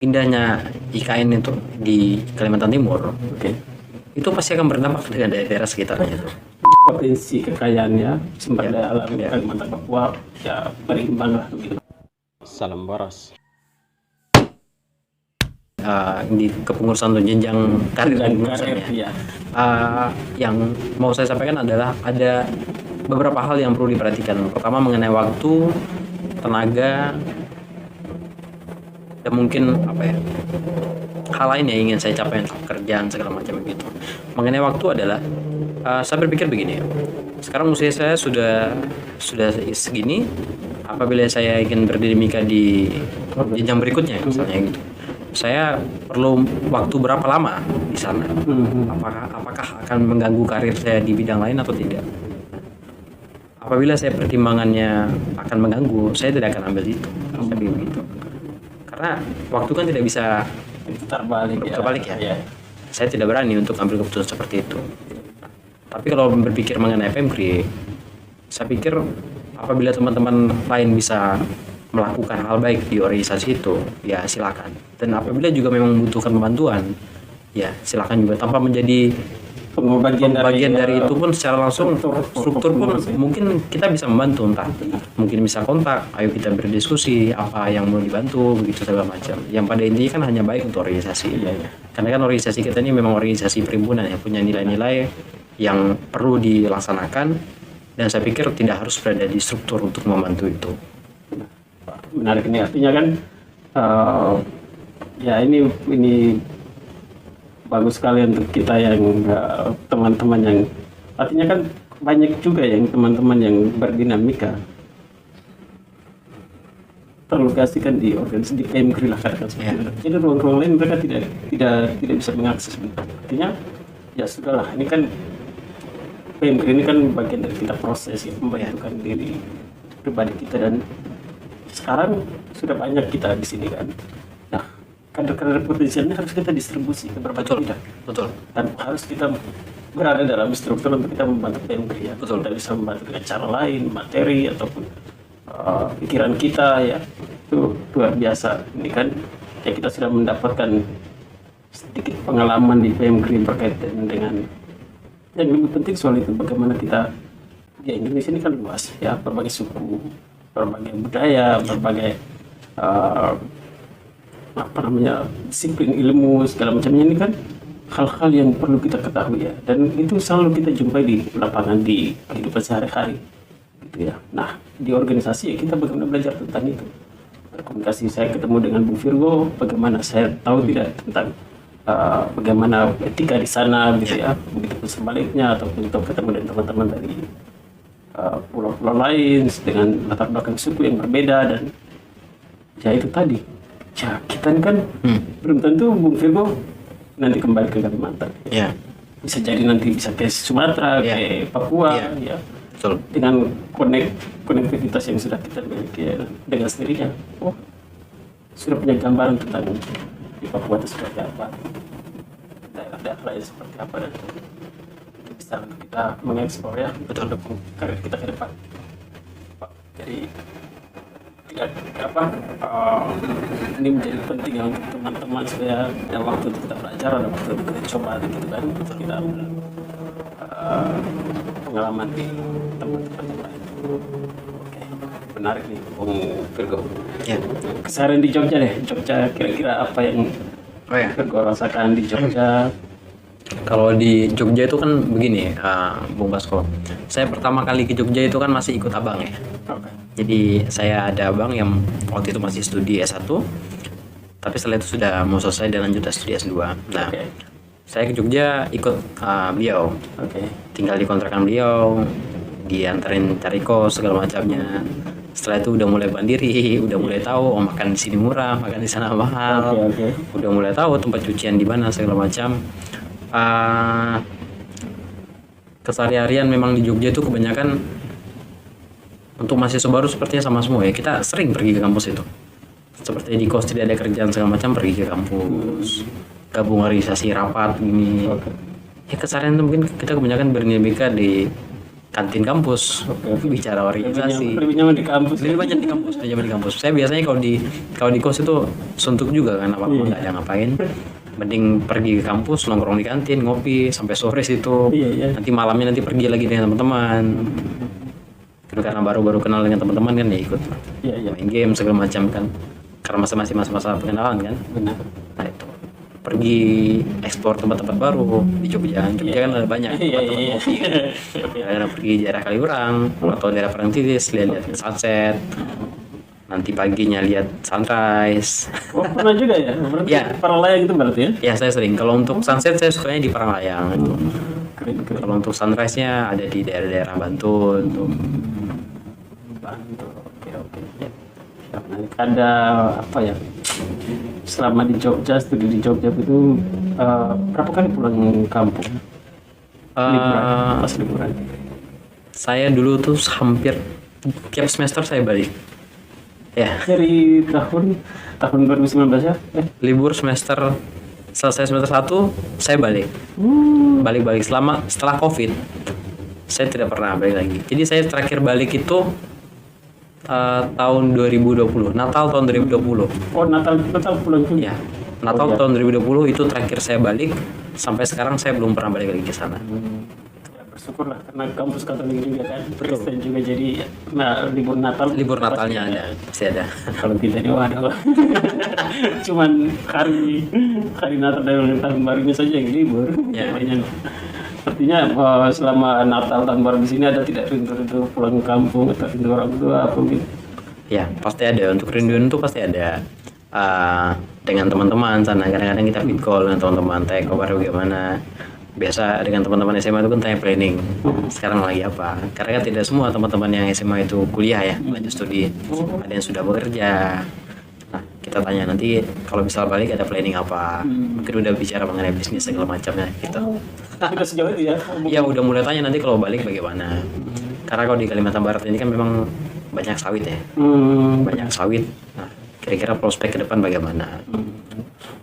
pindahnya IKN itu di Kalimantan Timur, Oke. itu pasti akan berdampak dengan daerah sekitarnya itu. Potensi kekayaannya sumber Ya, daya alam ya. Kalimantan Papua ya berimbang lah begitu. Salam boros. Di kepengurusan atau jenjang karir Dan kepengurusan karir ya. ya. Yang mau saya sampaikan adalah ada beberapa hal yang perlu diperhatikan. Pertama mengenai waktu, tenaga, dan mungkin hal lain yang ingin saya capai untuk pekerjaan segala macam begitu. Mengenai waktu adalah saya berpikir begini. Sekarang usia saya sudah segini. Apabila saya ingin berdinamika di jenjang berikutnya misalnya gitu, saya perlu waktu berapa lama di sana? Apakah akan mengganggu karir saya di bidang lain atau tidak? Apabila saya pertimbangannya akan mengganggu, saya tidak akan ambil itu. Saya pikir begitu. Karena waktu kan tidak bisa Terbalik ya. ya. Saya tidak berani untuk ambil keputusan seperti itu. Tapi kalau berpikir mengenai PMKRI, saya pikir apabila teman-teman lain bisa melakukan hal baik di organisasi itu, ya silakan. Dan apabila juga memang membutuhkan bantuan, ya silakan juga tanpa menjadi bagian dari itu pun secara langsung struktur pun mungkin kita bisa membantu, entah mungkin bisa kontak, ayo kita berdiskusi apa yang mau dibantu begitu segala macam. Yang pada intinya kan hanya baik untuk organisasi. Karena kan organisasi kita ini memang organisasi perhimpunan yang punya nilai-nilai yang perlu dilaksanakan, dan saya pikir tidak harus berada di struktur untuk membantu itu. Menarik ini artinya kan ya ini bagus sekali untuk kita yang teman-teman yang artinya kan banyak juga yang teman-teman yang berdinamika terlokasikan di organisasi di PMKRI lah katakan seperti itu. Jadi ruang-ruang lain mereka tidak bisa mengakses. Artinya ya sudahlah, ini kan PMKRI ini kan bagian dari kita proses ya, membayarkan diri pribadi kita, dan sekarang sudah banyak kita di sini kan. Nah, kader-kader potensialnya harus kita distribusi ke berbagai bidang. Betul. Dan harus kita berada dalam struktur untuk kita membantu PMKRI ya. Betul. Kita bisa membantu dengan cara lain, materi ataupun pikiran kita ya. Itu luar biasa. Ini kan ya kita sudah mendapatkan sedikit pengalaman di PMKRI berkaitan dengan yang lebih penting soal itu, bagaimana kita ya, Indonesia ini kan luas ya, berbagai suku, berbagai budaya, berbagai disiplin ilmu segala macamnya. Ini kan hal-hal yang perlu kita ketahui ya, dan itu selalu kita jumpai di lapangan, di kehidupan sehari-hari gitu ya. Nah, di organisasi ya kita bagaimana belajar tentang itu, berkomunikasi. Saya ketemu dengan Bung Virgo, bagaimana saya tahu tidak tentang bagaimana etika di sana gitu ya. Begitu sebaliknya, ataupun untuk ketemu dengan teman-teman dari pulau-pulau lain dengan latar belakang suku yang berbeda. Dan ya itu tadi ya, kita kan belum tentu Bung Virgo nanti kembali ke Kalimantan Ya. bisa jadi nanti bisa ke Sumatera, ke Papua ya. Betul. Dengan konektivitas yang sudah kita miliki ya, dengan sendirinya sudah punya gambaran tentang di Papua itu seperti apa, daerah-daerah lain seperti apa, dan itu bisa kita mengeksplor ya, betul, untuk karir kita ke depan. Jadi tidak ini menjadi penting ya untuk teman-teman supaya ada waktu untuk kita belajar, ada waktu untuk kita coba gitu kan, untuk kita pengalaman di teman-teman yang lain. Oke, menarik nih Bung Virgo. Ya. Keseharian di Jogja deh, Jogja kira-kira apa yang Virgo rasakan di Jogja? Kalau di Jogja itu kan begini, Bung Basko. Saya pertama kali ke Jogja itu kan masih ikut abang ya. Jadi saya ada abang yang waktu itu masih studi S1, tapi setelah itu sudah mau selesai dan lanjut studi S2. Nah, saya ke Jogja ikut beliau. Tinggal di kontrakan beliau, diantarin cari kos segala macamnya. Setelah itu udah mulai mandiri, udah mulai tahu makan di sini murah, makan di sana mahal. Udah mulai tahu tempat cucian di mana segala macam. Keseharian memang di Jogja itu kebanyakan untuk mahasiswa baru sepertinya sama semua ya. Kita sering pergi ke kampus itu. Seperti di kos tidak ada kerjaan segala macam, pergi ke kampus, gabung organisasi rapat gini. Ya keseharian itu mungkin kita kebanyakan berdinamika di kantin kampus, bicara organisasi. Lebih nyaman di kampus. Lebih banyak di kampus, lebih nyaman di kampus. Saya biasanya kalau di kos itu suntuk juga kan, apa nggak ada ngapain. Mending pergi ke kampus, nongkrong di kantin, ngopi sampai sore situ. Iya. Nanti malamnya nanti pergi lagi dengan teman-teman. Karena baru-baru kenal dengan teman-teman kan ya ikut Iya. main game segala macam kan. Karena masih masa pengenalan kan. Benar. Nah itu pergi eksplor tempat-tempat baru di Jogja. Jogja kan ada banyak tempat-tempat kopi. Kadang pergi daerah Kaliurang atau daerah Parangtritis, lihat sunset. Nanti paginya lihat sunrise. Oh, pernah juga ya? Berarti Iya. Paralayang itu berarti ya? Ya saya sering. Kalau untuk sunset saya sukanya di Paranglayang itu. Keren. Kalau untuk sunrise-nya ada di daerah-daerah Bantul tuh. Bantu. Oke. Ya. Ada apa ya? Selama di Jogja, studi di Jogja itu berapa kali pulang kampung? Pas liburan. Saya dulu tuh hampir tiap semester saya balik. Ya, Dari tahun 2019 ya? libur semester selesai semester 1 saya balik. Balik setelah Covid. Saya tidak pernah balik lagi. Jadi saya terakhir balik itu tahun 2020, Natal tahun 2020. Oh, Natal pulang juga. Ya, Natal tahun 2020 itu terakhir saya balik. Sampai sekarang saya belum pernah balik lagi ke sana. Ya, bersyukurlah karena kampus Katolik juga kan. Kristen juga jadi libur Natal. Libur Natalnya ada, pasti ada. Kalau kita ini waduh. Cuman hari Natal dan tahun barunya saja yang libur. Ya. Artinya selama Natal tahun baru di sini ada tidak rindu-rindu pulang kampung atau rindu orang tua apa gitu? Ya, pasti ada. Untuk rinduan itu pasti ada. Dengan teman-teman sana, kadang-kadang kita video call dengan teman-teman, tanya kabar bagaimana. Biasa dengan teman-teman SMA itu kan tanya planning, sekarang lagi apa. Karena kan tidak semua teman-teman yang SMA itu kuliah ya, lanjut studi. Ada yang sudah bekerja. Nah, kita tanya nanti kalau misal balik ada planning apa. Mungkin udah bicara mengenai bisnis segala macamnya gitu. Sudah sejauh itu ya? Ya udah mulai tanya nanti kalau balik bagaimana. Karena kalau di Kalimantan Barat ini kan memang banyak sawit ya. Banyak sawit. Nah, kira-kira prospek ke depan bagaimana?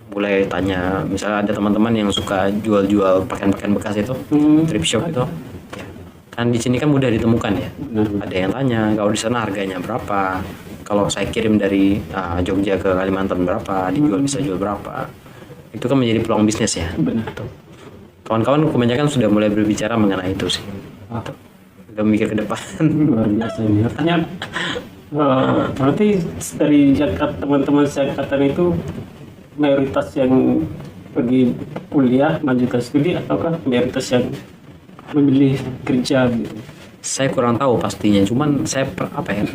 Mulai tanya, misalnya ada teman-teman yang suka jual-jual pakaian-pakaian bekas itu, thrift shop itu. Ya. Kan di sini kan mudah ditemukan ya. Ada yang tanya, kalau di sana harganya berapa? Kalau saya kirim dari Jogja ke Kalimantan berapa? Dijual bisa jual berapa? Itu kan menjadi peluang bisnis ya. Benar. Kawan-kawan kebanyakan sudah mulai berbicara mengenai itu sih. Udah mikir ke depan. Luar biasa ini. Artinya berarti dari teman-teman seangkatan itu mayoritas yang pergi kuliah melanjutkan studi ataukah mayoritas yang memilih kerja gitu? Saya kurang tahu pastinya, cuman saya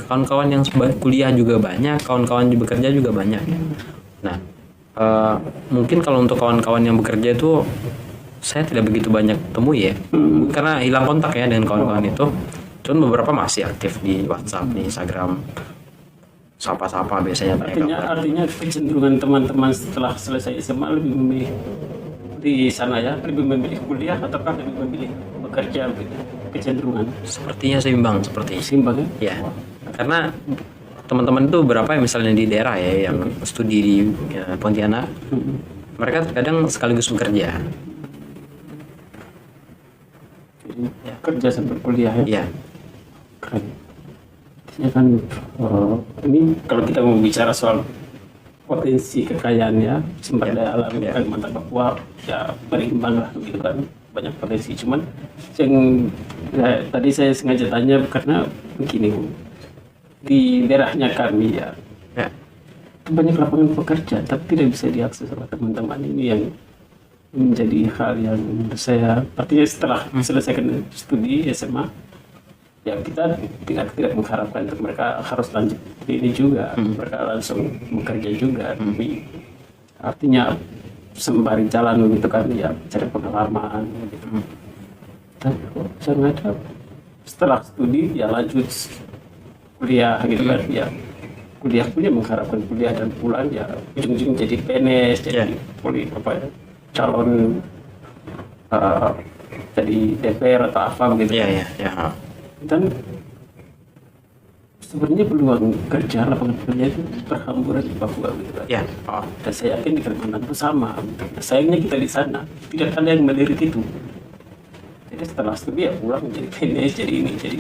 kawan-kawan yang kuliah juga banyak, kawan-kawan yang bekerja juga banyak. Nah, mungkin kalau untuk kawan-kawan yang bekerja itu saya tidak begitu banyak temui ya, karena hilang kontak ya dengan kawan-kawan itu. Cuman beberapa masih aktif di WhatsApp, di Instagram, sapa-sapa biasanya tanya kabar. Artinya kecenderungan teman-teman setelah selesai SMA lebih memilih di sana ya, lebih memilih kuliah ataukah lebih memilih bekerja gitu? Kecenderungan Sepertinya seimbang seperti itu. seimbang ya? Ya, karena teman-teman itu berapa ya misalnya di daerah ya yang studi di Pontianak, mereka kadang sekaligus bekerja. Jadi, kerja sambil kuliah ya? Iya. Keren. Artinya kan ini kalau kita mau bicara soal potensi kekayaan ya sumber daya alam Kalimantan Papua ya berimbang lah gitu kan, banyak potensi. Cuman yang tadi saya sengaja tanya karena begini Bu, di daerahnya kami ya banyak lapangan pekerjaan tapi tidak bisa diakses oleh teman-teman ini yang menjadi hal yang menurut saya artinya setelah selesaikan studi SMA ya kita tidak mengharapkan untuk mereka harus lanjut di ini juga, mereka langsung bekerja juga, tapi artinya sembari jalan gitu kan ya cari pengalaman gitu. Dan saya ada setelah studi ya lanjut kuliah gitu kan ya kuliah mengharapkan kuliah dan pulang ya ujung-ujung jadi PNS jadi calon jadi DPR atau apa gitu. Iya. Dan sebenarnya peluang kerja lapangan kerja itu berhamburan di Papua gitu kan. Iya. Dan saya yakin di Kalimantan itu sama. Sayangnya kita di sana tidak ada yang melirik itu. Jadi setelah studi ya pulang jadi PNS, jadi ini, jadi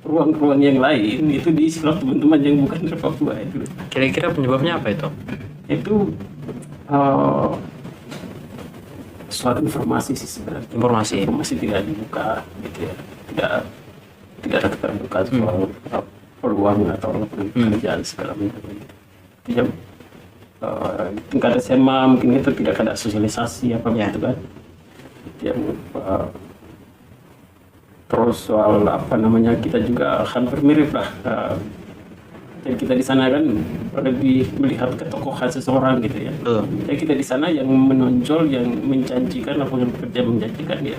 ruang-ruang yang lain itu diisi oleh teman-teman yang bukan dari Papua itu. Kira-kira penyebabnya apa itu? Itu eh, suatu informasi sih sebenarnya. Informasi tidak dibuka gitu ya, tidak ada keterbukaan soal peluang atau pekerjaan segala macam gitu. Jadi tingkat SMA mungkin itu tidak ada sosialisasi apa Ya. gitu kan. Yang terus soal apa namanya, kita juga hampir mirip lah. Dan kita di sana kan lebih melihat ketokohan seseorang gitu ya. Betul. Ya kita di sana yang menonjol, yang menjanjikan lapangan kerja menjanjikan ya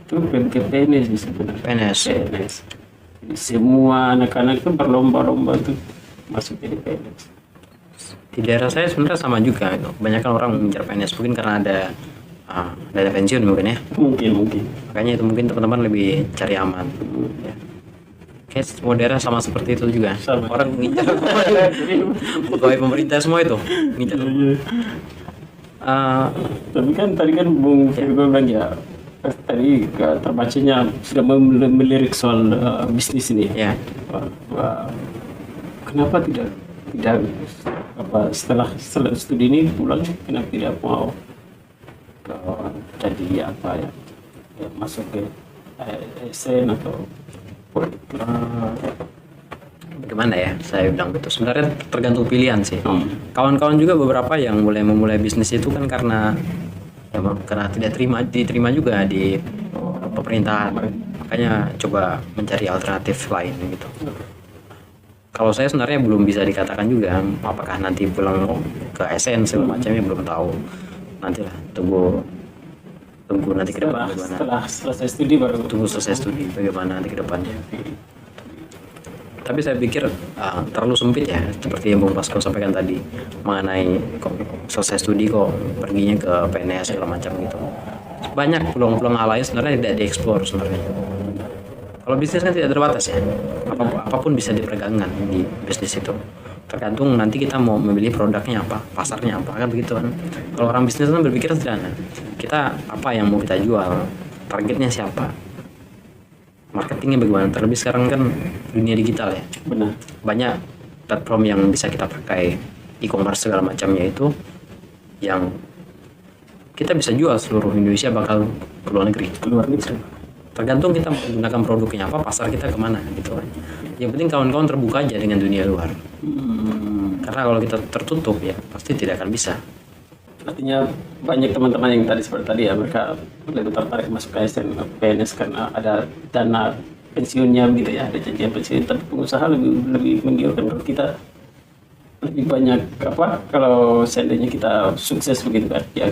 itu PNS sih sebenarnya. PNS. Jadi semua anak-anak itu berlomba-lomba untuk masuk jadi PNS. Di daerah saya sebenarnya sama juga. Kebanyakan orang mengejar PNS mungkin karena ada dana pensiun mungkin ya. Mungkin. Makanya itu mungkin teman-teman lebih cari aman. Ya. Kayak semua daerah sama seperti itu juga. Sama. Orang mengincar pegawai pemerintah semua itu mengincar. Tapi kan tadi kan Bung Virgo bilang ya, tadi terbacanya sudah melirik soal bisnis ini. Ya. Kenapa tidak setelah studi ini pulang, kenapa tidak mau jadi apa ya, masuk ke ASN atau Bagaimana ya saya bilang gitu, sebenarnya tergantung pilihan sih. Kawan-kawan juga beberapa yang memulai bisnis itu kan karena tidak diterima juga di pemerintahan, makanya coba mencari alternatif lain gitu. Kalau saya sebenarnya belum bisa dikatakan juga apakah nanti pulang ke ASN segala macamnya, belum tahu. Nantilah tunggu nanti ke depan bagaimana. Setelah selesai studi baru Tunggu selesai studi bagaimana nanti ke depannya. Tapi saya pikir terlalu sempit ya, seperti yang Bung Pasko sampaikan tadi mengenai kok selesai studi kok perginya ke PNS segala macam gitu. Banyak peluang-peluang hal lain sebenarnya tidak dieksplor sebenarnya. Kalau bisnis kan tidak terbatas ya, apapun bisa diperdagangkan di bisnis itu. Tergantung nanti kita mau memilih produknya apa, pasarnya apa, kan begitu kan. Kalau orang bisnis kan berpikir sederhana, kita apa yang mau kita jual, targetnya siapa, marketingnya bagaimana. Terlebih sekarang kan dunia digital ya, benar. banyak platform yang bisa kita pakai, e-commerce segala macamnya itu yang kita bisa jual seluruh Indonesia bakal ke luar negeri. Keluar negeri. Tergantung kita menggunakan produknya apa, pasar kita kemana gitu kan. Yang penting kawan-kawan terbuka aja dengan dunia luar. Karena kalau kita tertutup ya pasti tidak akan bisa. Artinya banyak teman-teman yang tadi seperti tadi ya, mereka lebih tertarik masuk ke ASN PNS karena ada dana pensiunnya gitu ya, ada janjian pensiun. Tapi pengusaha lebih menggiurkan kalau kita lebih banyak apa, kalau seandainya kita sukses begitu kan ya,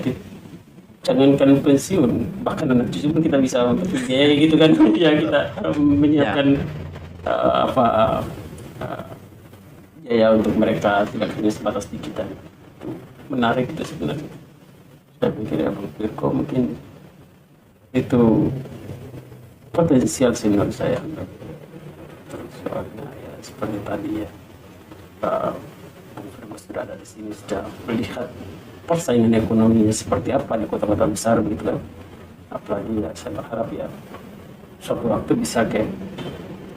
jangankan pensiun, bahkan anak cucu pun kita bisa biaya gitu kan. Ya kita menyiapkan biaya untuk mereka, tidak hanya sebatas di kita. Itu menarik itu sebenarnya. Saya pikir ya Bang Virgo mungkin itu potensial sih menurut saya. Soalnya ya seperti tadi ya, Bang Virgo sudah ada di sini, sudah melihat persaingan ekonominya seperti apa di kota-kota besar begitu kan. Apalagi ya saya berharap ya suatu waktu bisa ke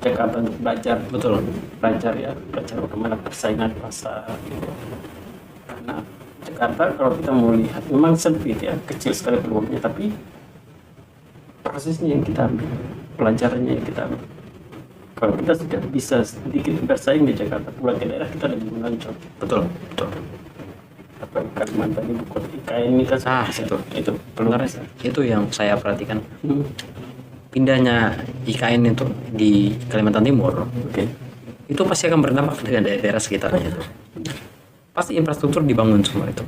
Jakarta untuk belajar belajar bagaimana persaingan pasar gitu. Karena Jakarta kalau kita mau lihat memang sempit ya, kecil sekali peluangnya, tapi prosesnya yang kita ambil, pelajarannya yang kita ambil. Kalau kita sudah bisa sedikit bersaing di Jakarta, pulang ke daerah kita lebih menonjol. Betul. Apa Kalimantan ibu kota IKN ini kan itu Sebenarnya itu yang saya perhatikan. Pindahnya IKN itu di Kalimantan Timur, itu pasti akan berdampak dengan daerah sekitarnya itu. Pasti infrastruktur dibangun semua itu.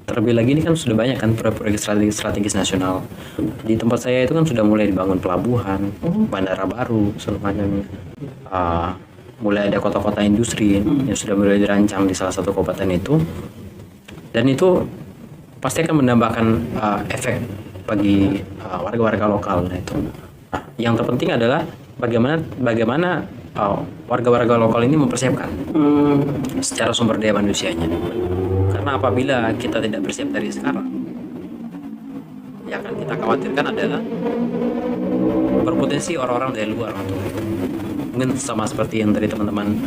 Terlebih lagi ini kan sudah banyak kan proyek strategis nasional. Di tempat saya itu kan sudah mulai dibangun pelabuhan, bandara baru, semuanya. Mulai ada kota-kota industri yang sudah mulai dirancang di salah satu kabupaten itu. Dan itu pasti akan menambahkan efek bagi warga-warga lokal. Nah, itu. Nah, yang terpenting adalah bagaimana warga-warga lokal ini mempersiapkan secara sumber daya manusianya. Karena apabila kita tidak bersiap dari sekarang, yang akan kita khawatirkan adalah berpotensi orang-orang dari luar untuk itu. Mungkin sama seperti yang dari teman-teman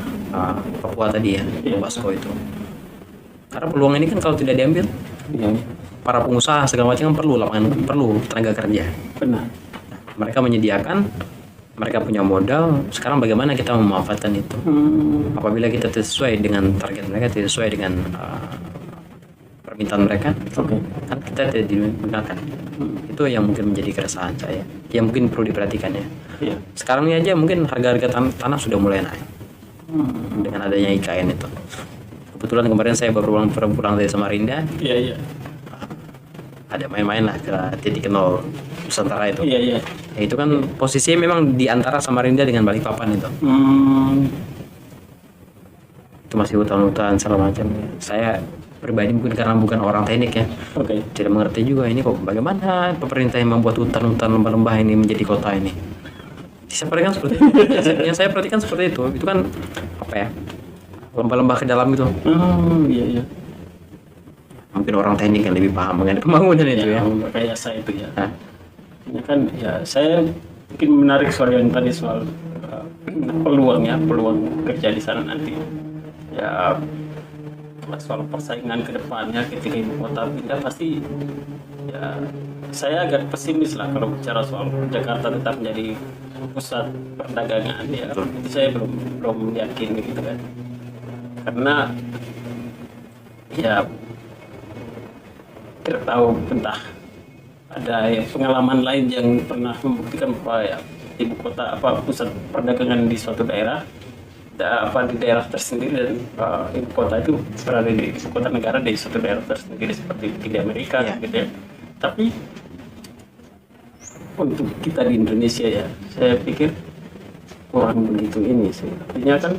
Papua tadi ya, Basko itu. Karena peluang ini kan kalau tidak diambil, Iya, para pengusaha segala macam kan perlu lapangan, perlu tenaga kerja. benar. Mereka menyediakan, mereka punya modal. Sekarang bagaimana kita memanfaatkan itu? Apabila kita tidak sesuai dengan target mereka, tidak sesuai dengan permintaan mereka, Oke. kan kita tidak digunakan. Itu yang mungkin menjadi keresahan saya, yang mungkin perlu diperhatikan ya. Iya. Sekarang ini aja mungkin harga-harga tanah sudah mulai naik dengan adanya IKN itu. Kebetulan kemarin saya baru pulang dari Samarinda, Iya, iya. ada main-main lah ke titik nol Nusantara itu. Iya, iya. Ya, itu kan posisinya memang di antara Samarinda dengan Balikpapan itu. Itu masih hutan-hutan segala macam. Saya pribadi mungkin karena bukan orang teknik ya, Oke. tidak mengerti juga ini kok bagaimana pemerintah yang membuat hutan-hutan lembah-lembah ini menjadi kota ini. Saya perhatikan seperti itu. Yang saya perhatikan seperti itu kan apa ya, lembah-lembah ke dalam itu. Iya, iya. Mungkin orang teknik yang lebih paham mengenai pembangunan itu ya. Kayak saya itu ya. Nah, Ini kan ya saya mungkin menarik soal yang tadi soal peluang kerja di sana nanti. Ya soal persaingan ke depannya ketika ibu kota pindah pasti ya saya agak pesimis lah kalau bicara soal Jakarta tetap menjadi pusat perdagangan ya. Itu saya belum yakin gitu kan. Karena ya tidak tahu entah ada ya, pengalaman lain yang pernah membuktikan bahwa ya, ibu kota pusat perdagangan di suatu daerah di daerah tersendiri dan ibu kota itu berada di ibu kota negara di suatu daerah tersendiri seperti di Amerika gitu ya. Tapi untuk kita di Indonesia ya saya pikir kurang begitu ini sih. Artinya kan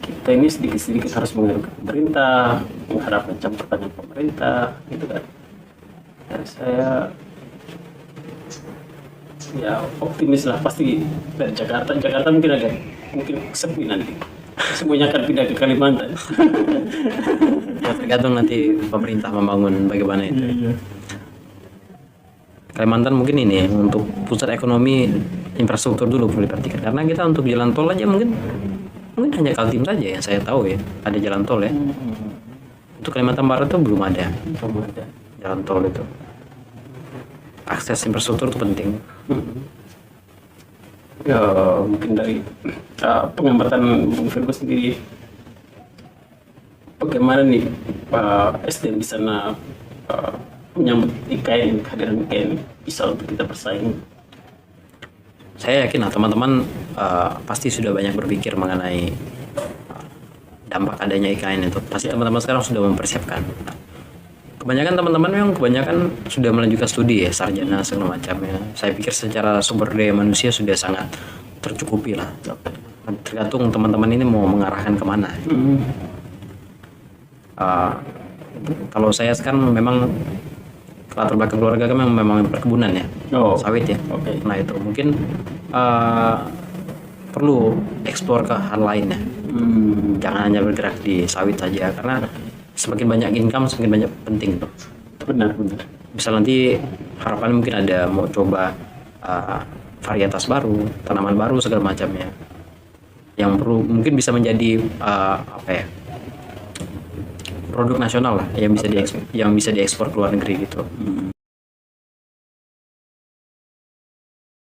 kita ini sedikit-sedikit harus menghadap pemerintah, mengharapkan campur tangan pemerintah gitu kan. Dan saya ya optimis lah pasti dari Jakarta mungkin sepi nanti semuanya akan pindah ke Kalimantan. ya tergantung nanti pemerintah membangun bagaimana itu. Kalimantan mungkin ini untuk pusat ekonomi infrastruktur dulu perlu diperhatikan, karena kita untuk jalan tol aja mungkin hanya Kaltim saja yang saya tahu ya ada jalan tol ya. Untuk Kalimantan Barat itu belum ada jalan tol itu. Akses infrastruktur itu penting. Ya mungkin dari pengamatan Bung Firgus sendiri bagaimana nih SDM di sana menyambut IKN, kehadiran IKN bisa untuk kita bersaing. Saya yakin lah teman-teman pasti sudah banyak berpikir mengenai dampak adanya IKN itu. Pasti teman-teman sekarang sudah mempersiapkan. Kebanyakan teman-teman memang sudah melanjutkan studi ya, sarjana segala macamnya. Saya pikir secara sumber daya manusia sudah sangat tercukupi lah. Tergantung teman-teman ini mau mengarahkan kemana. Kalau saya sekarang memang latar belakang keluarga kan memang perkebunan ya, sawit ya. Nah itu mungkin perlu eksplor ke hal lainnya. Jangan hanya bergerak di sawit saja, karena semakin banyak income semakin banyak penting tuh. Benar. Bisa nanti harapan mungkin ada mau coba varietas baru, tanaman baru segala macamnya, yang perlu mungkin bisa menjadi produk nasional lah yang bisa diekspor ke luar negeri gitu.